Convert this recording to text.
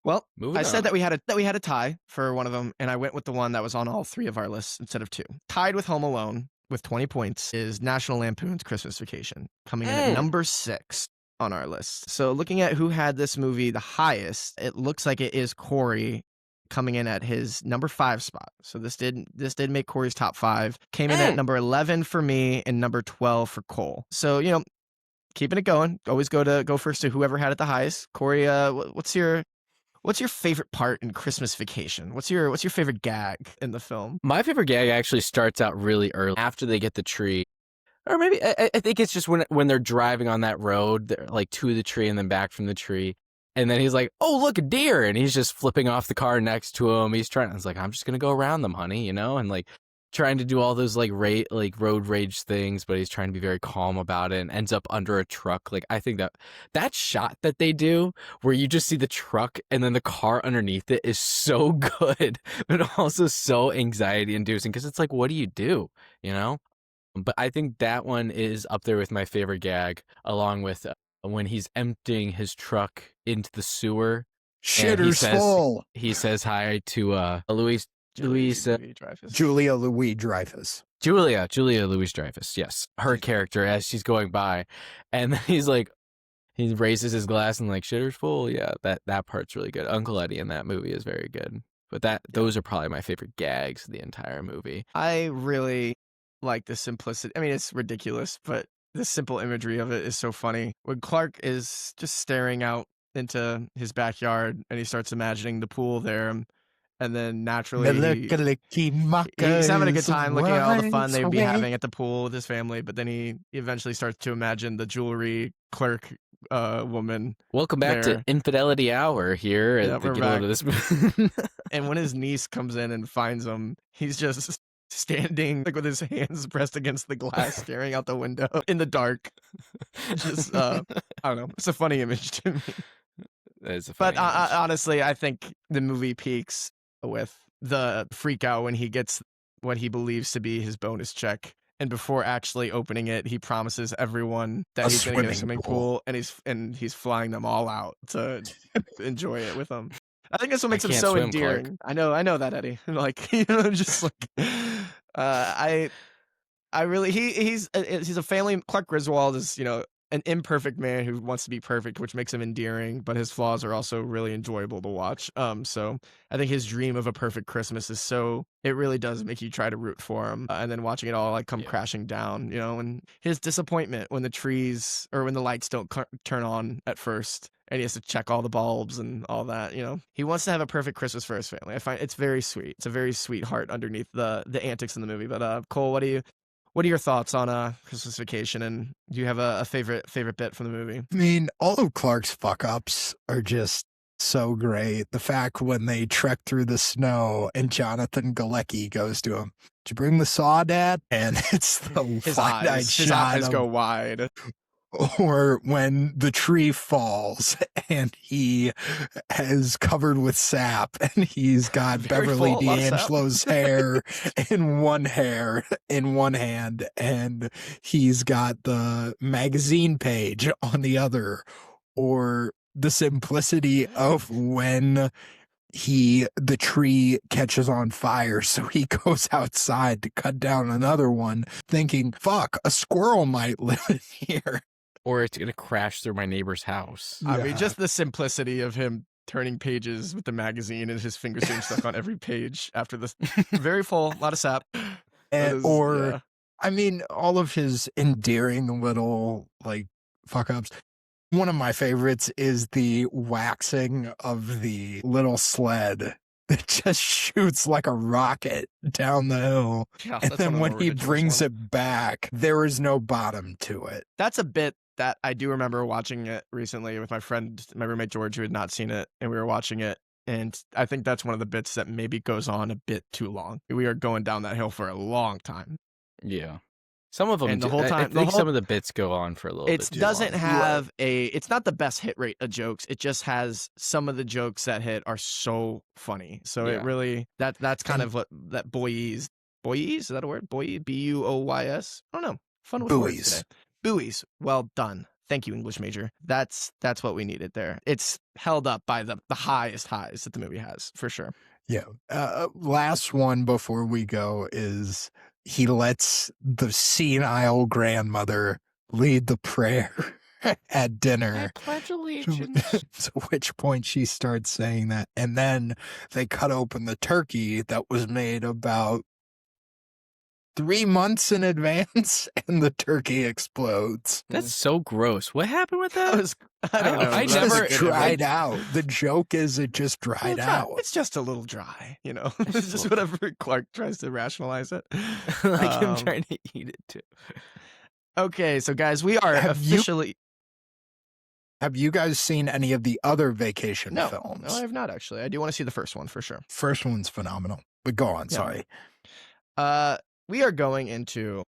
Well, I Moving said on. that we had a tie for one of them, and I went with the one that was on all three of our lists instead of two. Tied with Home Alone with 20 points is National Lampoon's Christmas Vacation, coming in at number 6 on our list. So looking at who had this movie the highest, it looks like it is Corey coming in at his number 5 spot. So this did make Corey's top 5. Came in at number 11 for me and number 12 for Cole. So, keeping it going. Always go first to whoever had it the highest. Corey, what's your favorite part in Christmas Vacation? What's your favorite gag in the film? My favorite gag actually starts out really early after they get the tree. Or maybe I think it's just when they're driving on that road, they're like to the tree and then back from the tree. And then he's like, "Oh, look, a deer." And he's just flipping off the car next to him. He's trying, I was like, "I'm just going to go around them, honey," and like trying to do all those like road rage things, but he's trying to be very calm about it and ends up under a truck. Like, I think that shot that they do where you just see the truck and then the car underneath it is so good, but also so anxiety inducing because it's like, what do you do? But I think that one is up there with my favorite gag, along with when he's emptying his truck into the sewer. Shitter's full. He says hi to Julia Louis-Dreyfus. Julia Louis-Dreyfus. Yes, her character as she's going by, and then he's like, he raises his glass and like, "Shitter's full." Yeah, that part's really good. Uncle Eddie in that movie is very good. But those are probably my favorite gags of the entire movie. I really like the simplicity. I mean, it's ridiculous, but the simple imagery of it is so funny. When Clark is just staring out into his backyard and he starts imagining the pool there, and then naturally he's having a good time looking at all the fun they'd be having at the pool with his family, but then he eventually starts to imagine the jewelry clerk woman. Welcome back to Infidelity Hour here at the beginning of this. And when his niece comes in and finds him, he's just standing like with his hands pressed against the glass, staring out the window in the dark. Just I don't know. It's a funny image to me. That is a funny image. Honestly, I think the movie peaks with the freak out when he gets what he believes to be his bonus check. And before actually opening it, he promises everyone that he's going to get a swimming pool, and he's flying them all out to enjoy it with him. I think that's what makes him so endearing. Clark. I know that, Eddie. Like, just like I really he's a family. Clark Griswold is an imperfect man who wants to be perfect, which makes him endearing, but his flaws are also really enjoyable to watch. So I think his dream of a perfect Christmas it really does make you try to root for him. And then watching it all like come crashing down, and his disappointment when the lights don't turn on at first and he has to check all the bulbs and all that, he wants to have a perfect Christmas for his family. I find it's very sweet. It's a very sweet heart underneath the antics in the movie. But Cole, what are your thoughts on Christmas Vacation, and do you have a favorite bit from the movie? I mean, all of Clark's fuck-ups are just so great. The fact when they trek through the snow and Jonathan Galecki goes to him, "Did you bring the saw, Dad?" And it's the his eyes go wide. Or when the tree falls and he is covered with sap and he's got Beverly D'Angelo's hair in one hand and he's got the magazine page on the other. Or the simplicity of when the tree catches on fire, so he goes outside to cut down another one, thinking, "Fuck, a squirrel might live in here." Or it's going to crash through my neighbor's house. Yeah. I mean, just the simplicity of him turning pages with the magazine and his fingers being stuck on every page after this. Very full, a lot of sap. I mean, all of his endearing little, like, fuck-ups. One of my favorites is the waxing of the little sled that just shoots like a rocket down the hill. Yeah, and then when he brings it back, there is no bottom to it. That's a bit that I do remember watching it recently with my roommate George, who had not seen it, and we were watching it. And I think that's one of the bits that maybe goes on a bit too long. We are going down that hill for a long time. Yeah. Some of them, and the whole time, some of the bits go on for a little bit. It doesn't have it's not the best hit rate of jokes. It just has some of the jokes that hit are so funny. So it really, that's kind of what that buoys, is that a word? Buoy, Buoys? I don't know. Fun with words today. Buoys. Well done. Thank you, English major. That's what we needed there. It's held up by the highest highs that the movie has, for sure. Yeah. Last one before we go is he lets the senile grandmother lead the prayer at dinner. I pledge allegiance. To which point she starts saying that. And then they cut open the turkey that was made about 3 months in advance, and the turkey explodes. That's so gross. What happened with that? I don't know. I It never just dried out. The joke is it just dried out. It's just a little dry, you know. It's just whatever Clark tries to rationalize it. Like him trying to eat it too. Okay, so guys, we are officially. Have you guys seen any of the other vacation films? No, I have not actually. I do want to see the first one for sure. First one's phenomenal. But go on, sorry. We are going into